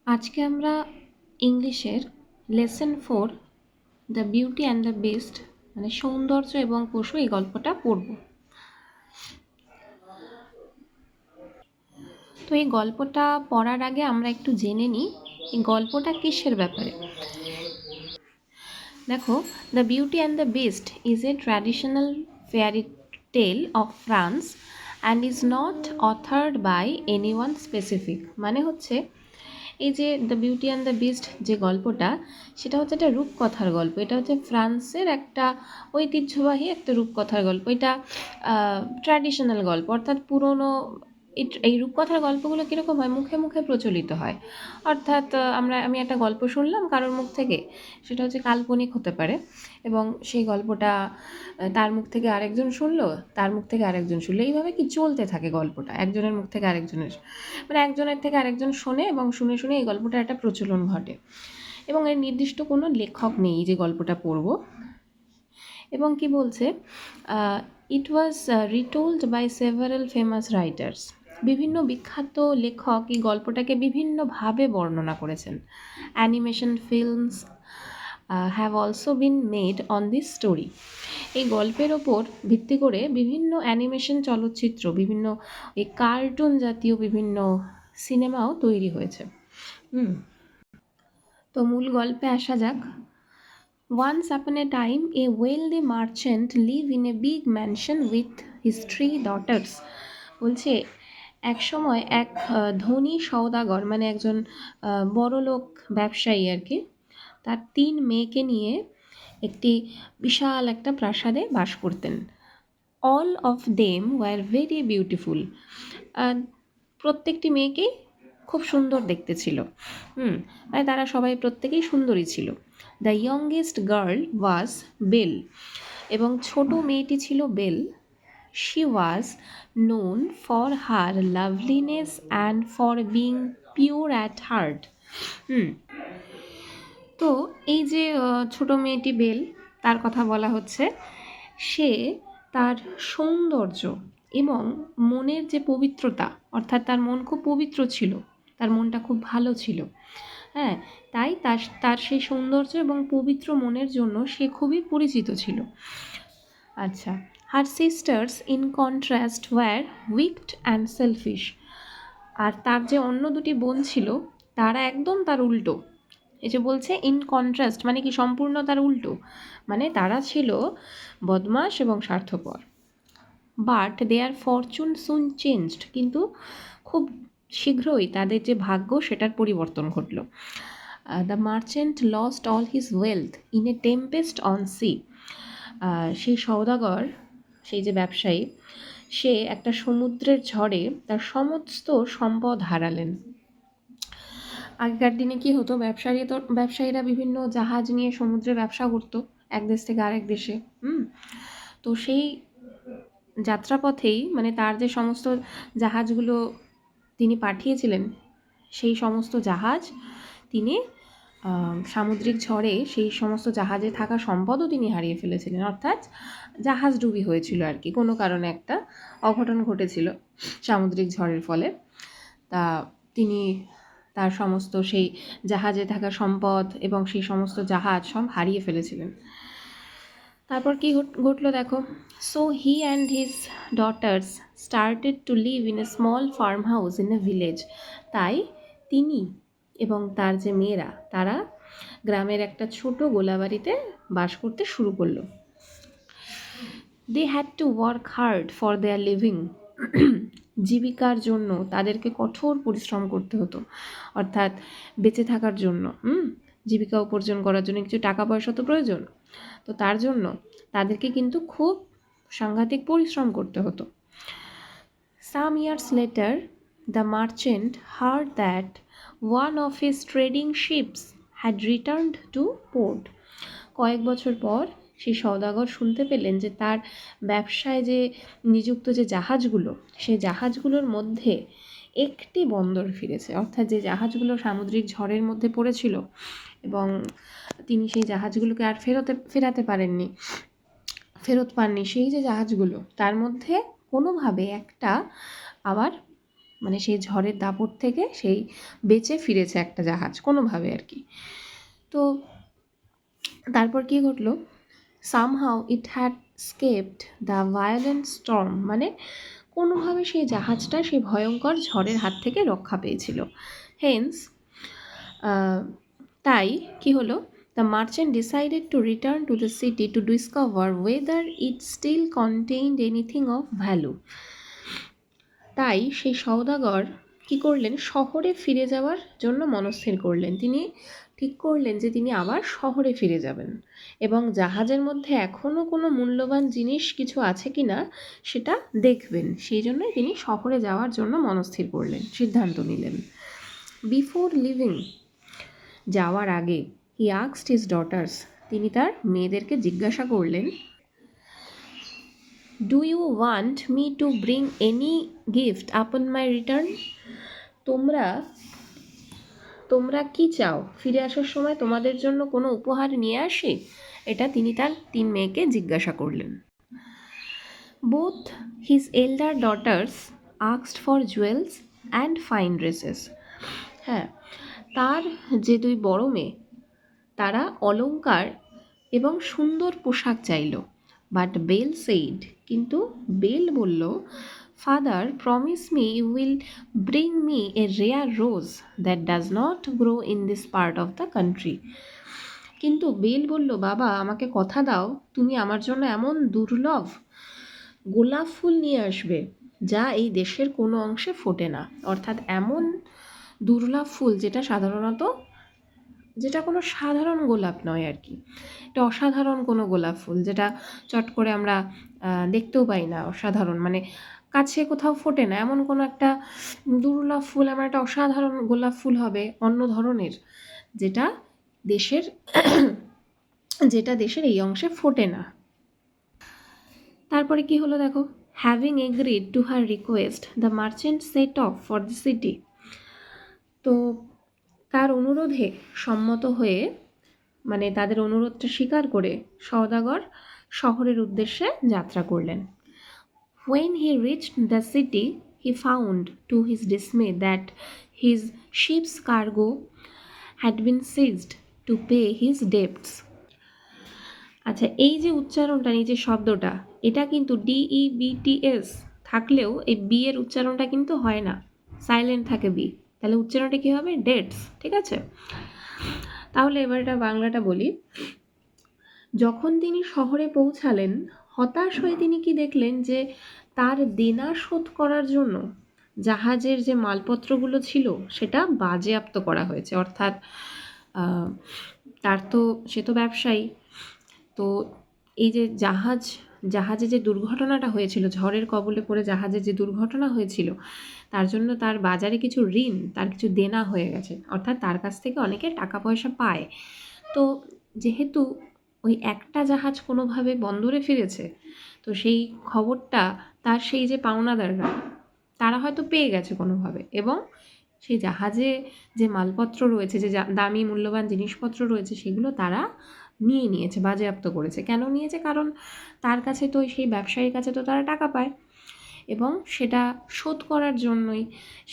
আজকে আমরা ইংলিশের lesson 4 the beauty and the best মানে সৌন্দর্য এবং পশু এই গল্পটা পড়ব। তো এই গল্পটা পড়ার আগে আমরা একটু জেনে নিই এই গল্পটা কিসের ব্যাপারে। দেখো, the beauty and the beast is a traditional fairy tale of France and is not authored by any one specific. মানে হচ্ছে এই যে the beauty and the beast যে গল্পটা, সেটা হচ্ছে একটা রূপকথার গল্প। এটা হচ্ছে ফ্রান্সের একটা ঐতিহ্যবাহী একটা রূপকথার গল্প। এটা ট্র্যাডিশনাল গল্প, অর্থাৎ পুরনো। এই রূপকথার গল্পগুলো কীরকম হয়, মুখে মুখে প্রচলিত হয়। অর্থাৎ আমি একটা গল্প শুনলাম কারোর মুখ থেকে, সেটা হচ্ছে কাল্পনিক হতে পারে, এবং সেই গল্পটা তার মুখ থেকে আরেকজন শুনলো, তার মুখ থেকে আরেকজন শুনলো, এইভাবে কি চলতে থাকে গল্পটা, একজনের মুখ থেকে আরেকজনের, মানে একজনের থেকে আরেকজন শোনে এবং শুনে শুনে এই গল্পটার একটা প্রচলন ঘটে। এবং এর নির্দিষ্ট কোনো লেখক নেই যে গল্পটা পড়ব। এবং কি বলছে, ইট ওয়াজ রিটোল্ড বাই সেভারাল ফেমাস রাইটার্স। বিভিন্ন বিখ্যাত লেখক এই গল্পটাকে বিভিন্নভাবে বর্ণনা করেছেন। Animation films have also been made on this story. এই গল্পের ওপর ভিত্তি করে বিভিন্ন অ্যানিমেশন চলচ্চিত্র, বিভিন্ন এই কার্টুন জাতীয় বিভিন্ন সিনেমাও তৈরি হয়েছে। তো মূল গল্পে আসা যাক। Once upon a time, a wealthy merchant lived in a big mansion with his 3 daughters. বলছে এক সময় এক ধনী সওদাগর, মানে একজন বড়লোক ব্যবসায়ী আর কি, তার 3 মেয়েকে নিয়ে একটি বিশাল একটা প্রাসাদে বাস করতেন। All of them were very beautiful. প্রত্যেকটি মেয়েকেই খুব সুন্দর দেখতে ছিল। মানে তারা সবাই প্রত্যেকেই সুন্দরী ছিল। The youngest girl was Belle, এবং ছোট মেয়েটি ছিল Belle. She was known for her loveliness and for being pure at heart. তো এই যে ছোট মেয়েটি বেল, তার কথা বলা হচ্ছে। সে তার সৌন্দর্য এবং মনের যে পবিত্রতা, অর্থাৎ তার মন খুব পবিত্র ছিল, তার মনটা খুব ভালো ছিল। হ্যাঁ, তাই তার সেই সৌন্দর্য এবং পবিত্র মনের জন্য সে খুবই পরিচিত ছিল। আচ্ছা, her sisters in contrast were wicked and selfish. আর তার যে অন্য 2টি বোন ছিল, তারা একদম তার উল্টো। এই যে বলছে ইন কন্ট্রাস্ট মানে কি, সম্পূর্ণ তার উল্টো, মানে তারা ছিল বদমাশ এবং স্বার্থপর। But their fortune soon changed, কিন্তু খুব শীঘ্রই তাদের যে ভাগ্য সেটার পরিবর্তন ঘটল। The merchant lost all his wealth in a tempest on sea. সেই সওদাগর, সেই যে ব্যবসায়ী, সে একটা সমুদ্রের ঝড়ে তার সমস্ত সম্পদ হারালেন। আগেকার দিনে কি হতো, ব্যবসায়ীরা বিভিন্ন জাহাজ নিয়ে সমুদ্রে ব্যবসা করতো এক দেশ থেকে আরেক দেশে। তো সেই যাত্রাপথেই, মানে তার যে সমস্ত জাহাজগুলো তিনি পাঠিয়েছিলেন, সেই সমস্ত জাহাজ তিনি সামুদ্রিক ঝড়ে সেই সমস্ত জাহাজে থাকা সম্পদও তিনি হারিয়ে ফেলেছিলেন। অর্থাৎ জাহাজ ডুবি হয়েছিল আর কি, কোনো কারণে একটা অঘটন ঘটেছিল সামুদ্রিক ঝড়ের ফলে। তা তিনি তার সমস্ত সেই জাহাজে থাকা সম্পদ এবং সেই সমস্ত জাহাজ সব হারিয়ে ফেলেছিলেন। তারপর কি ঘটলো দেখো। So he and his daughters started to live in a small farm house in a village. তাই তিনি এবং তার যে মেয়েরা, তারা গ্রামের একটা ছোট গোলাবাড়িতে বাস করতে শুরু করলো। They had to work hard for their living. জীবিকার জন্য তাদেরকে কঠোর পরিশ্রম করতে হতো, অর্থাৎ বেঁচে থাকার জন্য। জীবিকা উপার্জন করার জন্য কিছু টাকা পয়সা তো প্রয়োজন, তো তার জন্য তাদেরকে কিন্তু খুব সাংঘাতিক পরিশ্রম করতে হতো। Some years later, the merchant heard that one of his trading ships had returned to port. কয়েক বছর পর সেই সওদাগর শুনতে পেলেন যে তার ব্যবসায় যে নিযুক্ত যে জাহাজগুলো, সেই জাহাজগুলোর মধ্যে একটি বন্দর ফিরেছে। অর্থাৎ যে জাহাজগুলো সামুদ্রিক ঝড়ের মধ্যে পড়েছিল এবং তিনি সেই জাহাজগুলোকে আর ফেরত পাননি, সেই যে জাহাজগুলো, তার মধ্যে কোনোভাবে একটা আবার মানে সেই ঝড়ের দাপট থেকে সেই বেঁচে ফিরেছে একটা জাহাজ কোনোভাবে আর কি। তো তারপর কী ঘটলো, somehow it had escaped the violent storm, মানে কোনোভাবে সেই জাহাজটা সেই ভয়ঙ্কর ঝড়ের হাত থেকে রক্ষা পেয়েছিল। হেন্স তাই কি হলো, the merchant decided to return to the city to discover whether it still contained anything of value. তাই সেই সওদাগর কি করলেন, শহরে ফিরে যাওয়ার জন্য মনস্থির করলেন। তিনি ঠিক করলেন যে তিনি আবার শহরে ফিরে যাবেন এবং জাহাজের মধ্যে এখনও কোনো মূল্যবান জিনিস কিছু আছে কি না সেটা দেখবেন। সেই জন্যই তিনি শহরে যাওয়ার জন্য মনস্থির করলেন, সিদ্ধান্ত নিলেন। বিফোর লিভিং, যাওয়ার আগে, হি আস্কড হিজ ডটার্স, তিনি তার মেয়েদেরকে জিজ্ঞাসা করলেন, do you want me to bring any gift upon my return? তোমরা কি চাও, ফিরে আসার সময় তোমাদের জন্য কোনো উপহার নিয়ে আসি? এটা তিনি তার 3 মেয়েকে জিজ্ঞাসা করলেন। Both his এল্ডার daughters asked for jewels and fine dresses. হ্যাঁ, তার যে 2 বড় মেয়ে তারা অলংকার এবং সুন্দর পোশাক চাইল। বাট বেল সেইড, কিন্তু বেল বলল, father promise me you will bring me a rare rose that does not grow in this part of the country. কিন্তু বেল বলল, বাবা আমাকে কথা দাও তুমি আমার জন্য এমন দুর্লভ গোলাপ ফুল নিয়ে আসবে যা এই দেশের কোনো অংশে ফোটে না। অর্থাৎ এমন দুর্লভ ফুল যেটা কোনো সাধারণ গোলাপ নয় আর কি, এটা অসাধারণ কোনো গোলাপ ফুল যেটা চট করে আমরা দেখতেও পাই না, অসাধারণ মানে কাছে কোথাও ফোটে না, এমন কোনো একটা দুর্লভ ফুল, আমার একটা অসাধারণ গোলাপ ফুল হবে অন্য ধরনের, যেটা দেশের এই অংশে ফোটে না। তারপরে কি হলো দেখো, having agreed to her request the merchant set of for the city. তো তার অনুরোধে সম্মত হয়ে, মানে তাদের অনুরোধটা স্বীকার করে সওদাগর শহরের উদ্দেশ্যে যাত্রা করলেন। When he reached the city, he found to his dismay that his ship's cargo had been seized to pay his debts. আচ্ছা, এই যে উচ্চারণটা, নিচে শব্দটা, এটা কিন্তু DEBTS থাকলেও এই বি এর উচ্চারণটা কিন্তু হয় না, সাইলেন্ট থাকে বি, তাহলে উচ্চারণটা কী হবে, ডেটস। ঠিক আছে, তাহলে এবার এটা বাংলাটা বলি। যখন তিনি শহরে পৌঁছালেন, হতাশ হয়ে তিনি কি দেখলেন যে তার দেনা শোধ করার জন্য জাহাজের যে মালপত্রগুলো ছিল সেটা বাজেয়াপ্ত করা হয়েছে। অর্থাৎ সে তো ব্যবসায়ী, তো এই যে জাহাজে যে দুর্ঘটনাটা হয়েছিল, ঝড়ের কবলে পড়ে জাহাজে যে দুর্ঘটনা হয়েছিল, তার জন্য তার বাজারে কিছু ঋণ, তার কিছু দেনা হয়ে গেছে। অর্থাৎ তার কাছ থেকে অনেকে টাকা পয়সা পায়। তো যেহেতু ওই একটা জাহাজ কোনোভাবে বন্দরে ফিরেছে, তো সেই খবরটা তার সেই যে পাওনাদাররা তারা হয়তো পেয়ে গেছে কোনোভাবে, এবং সেই জাহাজে যে মালপত্র রয়েছে, যে দামি মূল্যবান জিনিসপত্র রয়েছে, সেগুলো তারা নিয়ে নিয়েছে, বাজেয়াপ্ত করেছে। কেন নিয়েছে? কারণ তার কাছে তো, সেই ব্যবসায়ীর কাছে তো তারা টাকা পায়, এবং সেটা শোধ করার জন্যই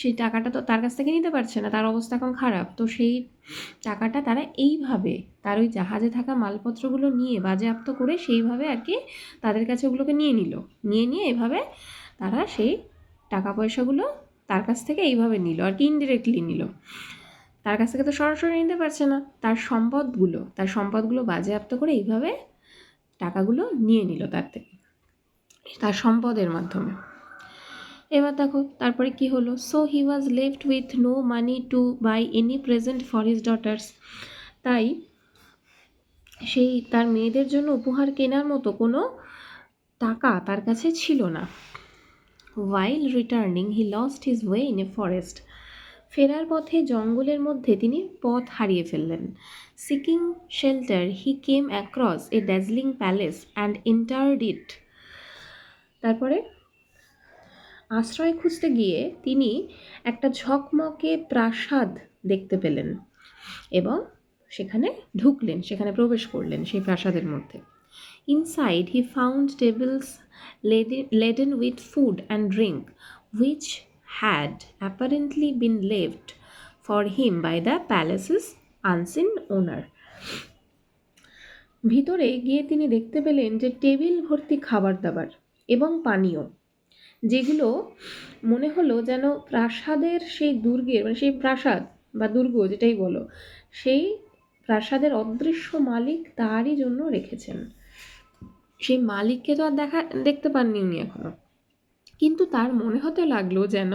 সেই টাকাটা তো তার কাছ থেকে নিতে পারছে না, তার অবস্থা এখন খারাপ। তো সেই টাকাটা তারা এইভাবে তার ওই জাহাজে থাকা মালপত্রগুলো নিয়ে বাজেয়াপ্ত করে সেইভাবে আর কি তাদের কাছে ওগুলোকে নিয়ে এভাবে তারা সেই টাকা পয়সাগুলো তার কাছ থেকে এইভাবে নিল আর কি, ইনডিরেক্টলি নিল। তার কাছ থেকে তো সরাসরি নিতে পারছে না, তার সম্পদগুলো বাজেয়াপ্ত করে এইভাবে টাকাগুলো নিয়ে নিল তার থেকে, তার সম্পদের মাধ্যমে। এবার দেখো তারপরে কি হলো, so he was left with no money to buy any present for his daughters. তাই সেই তার মেয়েদের জন্য উপহার কেনার মতো কোনো টাকা তার কাছে ছিল না। While returning, he lost his way in a forest. ফেরার পথে জঙ্গলের মধ্যে তিনি পথ হারিয়ে ফেললেন। Seeking shelter, he came across a dazzling palace and entered it. তারপরে আশ্রয় খুঁজতে গিয়ে তিনি একটা ঝকমকে প্রাসাদ দেখতে পেলেন এবং সেখানে ঢুকলেন, সেখানে প্রবেশ করলেন সেই প্রাসাদের মধ্যে। Inside, he found tables laden with food and drink, which had apparently been left for him by the palace's unseen owner. ভিতরে গিয়ে তিনি দেখতে পেলেন যে টেবিল ভর্তি খাবার দাবার এবং পানীয়, যেগুলো মনে হলো যেন প্রাসাদের সেই দুর্গের, মানে সেই প্রাসাদ বা দুর্গ যেটাই বলো, সেই প্রাসাদের অদৃশ্য মালিক তারই জন্য রেখেছেন। সেই মালিককে তো আর দেখতে পাননি উনি এখনো, কিন্তু তার মনে হতে লাগলো যেন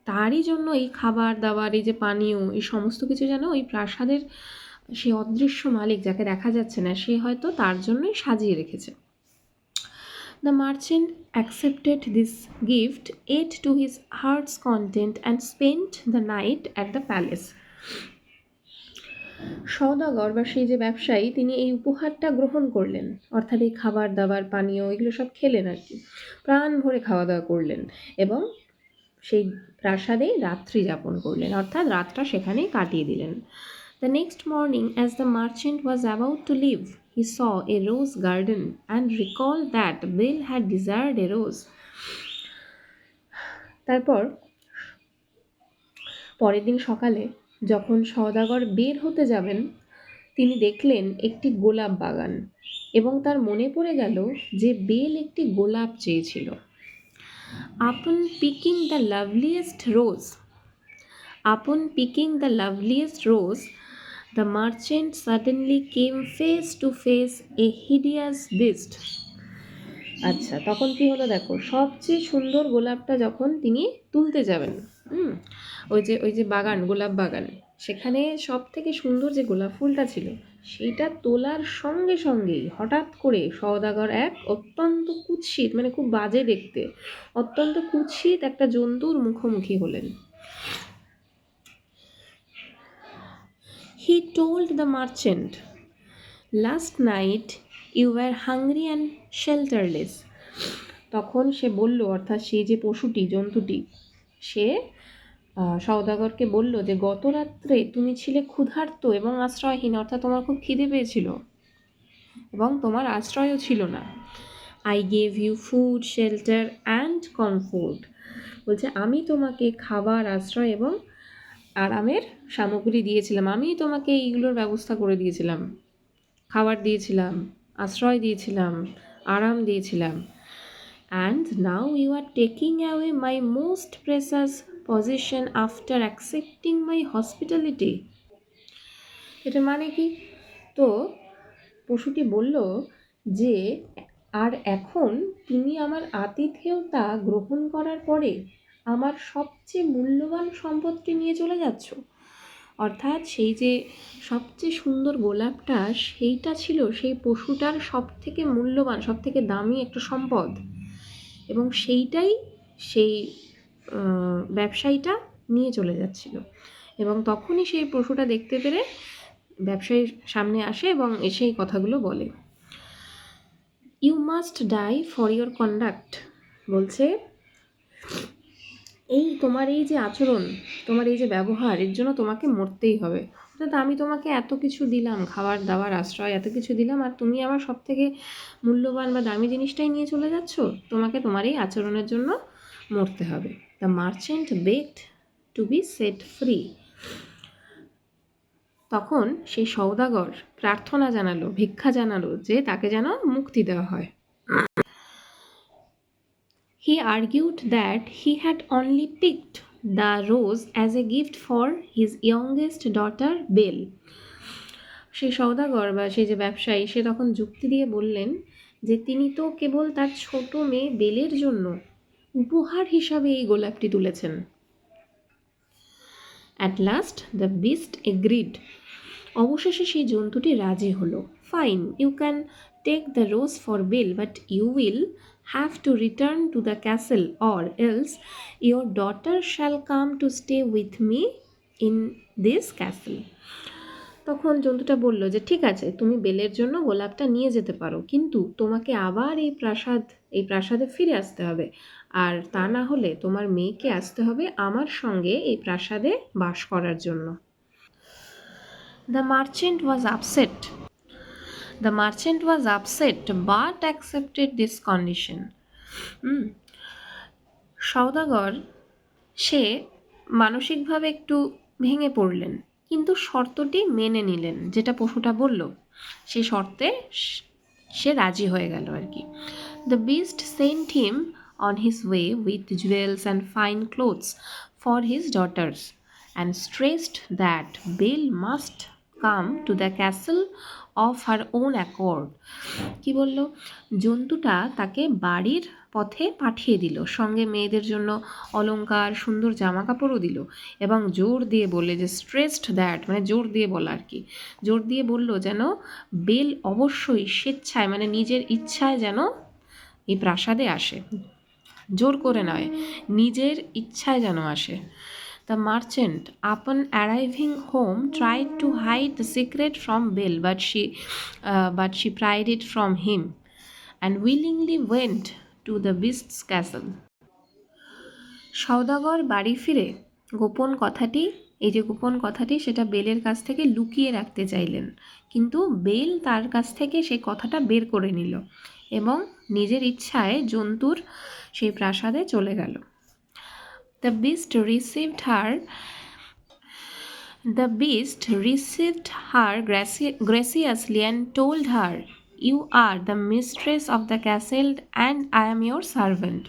তারই জন্য এই খাবার দাবার, এই যে পানীয়, এই সমস্ত কিছু যেন ওই প্রাসাদের সেই অদৃশ্য মালিক যাকে দেখা যাচ্ছে না, সে হয়তো তার জন্যই সাজিয়ে রেখেছে। The merchant accepted this gift, ate to his heart's content, and spent the night at the palace. সওদাগর বা সেই যে ব্যবসায়ী, তিনি এই উপহারটা গ্রহণ করলেন, অর্থাৎ এই খাবার দাবার পানীয় এগুলো সব খেলেন আর কি, প্রাণ ভরে খাওয়া দাওয়া করলেন এবং সেই প্রাসাদেই রাত্রি যাপন করলেন, অর্থাৎ রাতটা সেখানেই কাটিয়ে দিলেন। The next morning, as the merchant was about to leave, he saw a rose garden and recalled that Bill had desired a rose. তারপর পরের দিন সকালে যখন সওদাগর বের হতে যাবেন, তিনি দেখলেন একটি গোলাপ বাগান এবং তার মনে পড়ে গেল যে বেল একটি গোলাপ চেয়েছিল। Upon picking the loveliest rose, the merchant suddenly came face to face a hideous beast. আচ্ছা, তখন কি হলো দেখো, সবচেয়ে সুন্দর গোলাপটা যখন তিনি তুলতে যাবেন, ওই যে বাগান, গোলাপ বাগান, সেখানে সব থেকে সুন্দর যে গোলাপ ফুলটা ছিল, সেইটা তোলার সঙ্গে সঙ্গেই হঠাৎ করে সওদাগর এক অত্যন্ত কুৎসিত, মানে খুব বাজে দেখতে, অত্যন্ত কুৎসিত একটা জন্তুর মুখোমুখি হলেন। He told the merchant, "Last night you were hungry and shelterless." তখন সে বলল, অর্থাৎ সেই যে পশুটি, জন্তুটি, সে সওদাগরকে বলল যে গত রাত্রে তুমি ছিলে ক্ষুধার্ত এবং আশ্রয়হীন, অর্থাৎ তোমার খুব খিদে পেয়েছিল এবং তোমার আশ্রয়ও ছিল না। I gave you food, shelter and comfort. বলছে আমি তোমাকে খাবার, আশ্রয় এবং আরামের সামগ্রী দিয়েছিলাম, আমি তোমাকে এইগুলোর ব্যবস্থা করে দিয়েছিলাম, খাবার দিয়েছিলাম, আশ্রয় দিয়েছিলাম, আরাম দিয়েছিলাম। And now you are taking away my most precious possession after accepting my hospitality. এটা মানে কি? তো পশুটি বলল যে আর এখন তুমি আমার আতিথেয়তা গ্রহণ করার পরে আমার সবচেয়ে মূল্যবান সম্পদটি নিয়ে চলে যাচ্ছ। অর্থাৎ সেই যে সবচেয়ে সুন্দর গোলাপটা, সেইটা ছিল সেই পশুটার সব থেকে মূল্যবান, সব থেকে দামি একটা সম্পদ, এবং সেইটাই সেই ব্যবসায়ীটা নিয়ে চলে যাচ্ছিল। এবং তখনই সেই পশুটা দেখতে পেরে ব্যবসায়ীর সামনে আসে এবং এসেই কথাগুলো বলে। You must die for your conduct. বলছে এই তোমার এই যে আচরণ, তোমার এই যে ব্যবহার, এর জন্য তোমাকে মরতেই হবে। অর্থাৎ আমি তোমাকে এত কিছু দিলাম, খাবার দাবার আশ্রয় এত কিছু দিলাম, আর তুমি আমার সব থেকে মূল্যবান বা দামি জিনিসটাই নিয়ে চলে যাচ্ছ, তোমাকে তোমার এই আচরণের জন্য মরতে হবে। The merchant begged to be set free. তখন সেই সওদাগর প্রার্থনা জানালো, ভিক্ষা জানালো যে তাকে যেন মুক্তি দেওয়া হয়। He argued that he had only picked the rose as a gift for his youngest daughter Belle. সেই সওদাগর বা সেই যে ব্যবসায়ী, সে তখন যুক্তি দিয়ে বললেন যে তিনি তো কেবল তার ছোট মেয়ে বেলের জন্য উপহার হিসাবে এই গোলাপটি তুলেছেন। At last the beast agreed. অবশেষে সেই জন্তুটি রাজি হলো। Fine, you can take the rose for Bill, but you will have to return to the castle, or else your daughter shall come to stay with me in this castle. তখন জন্তুটা বলল যে ঠিক আছে, তুমি বেলের জন্য গোলাপটা নিয়ে যেতে পারো, কিন্তু তোমাকে আবার এই প্রাসাদে ফিরে আসতে হবে, আর তা না হলে তোমার মেয়েকে আসতে হবে আমার সঙ্গে এই প্রাসাদে বাস করার জন্য। The merchant was upset but accepted this condition. সওদাগর সে মানসিকভাবে একটু ভেঙে পড়লেন, কিন্তু শর্তটি মেনে নিলেন, যেটা পশুটা বলল সেই শর্তে সে রাজি হয়ে গেল আর কি। The beast sent him on his way with jewels and fine clothes for his daughters and stressed that Belle must come to the castle of her own accord. কি বলল? জন্তুটা তাকে বাড়ির পথে পাঠিয়ে দিল, সঙ্গে মেয়েদের জন্য অলংকার, সুন্দর জামা কাপড়ও দিল, এবং জোর দিয়ে বললে যে স্ট্রেসড দ্যাট, মানে জোর দিয়ে বলা আর কি, জোর দিয়ে বলল যেন বেল অবশ্যই স্বেচ্ছায়, মানে নিজের ইচ্ছায় যেন এই প্রাসাদে আসে, জোর করে নয়, নিজের ইচ্ছায় যেন আসে। The merchant, upon arriving home, tried to hide the secret from Bill, but she pried it from him, and willingly went to the beast's castle. সওদাগর বাড়ি ফিরে গোপন কথাটি, এই যে গোপন কথাটি, সেটা বেলের কাছ থেকে লুকিয়ে রাখতে চাইলেন, কিন্তু বেল তার কাছ থেকে সেই কথাটা বের করে নিল এবং নিজের ইচ্ছায় জন্তুর সেই প্রাসাদে চলে গেল। The beast received her graciously and told her, "You are the mistress of the castle and I am your servant."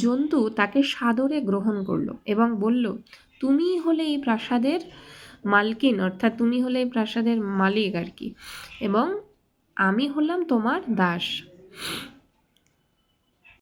জন্তু তাকে সাদরে গ্রহণ করলো এবং বলল, তুমিই হলে এই প্রাসাদের মালকিন, অর্থাৎ তুমি হলে এই প্রাসাদের মালিক আর কি, এবং আমি হলাম তোমার দাস।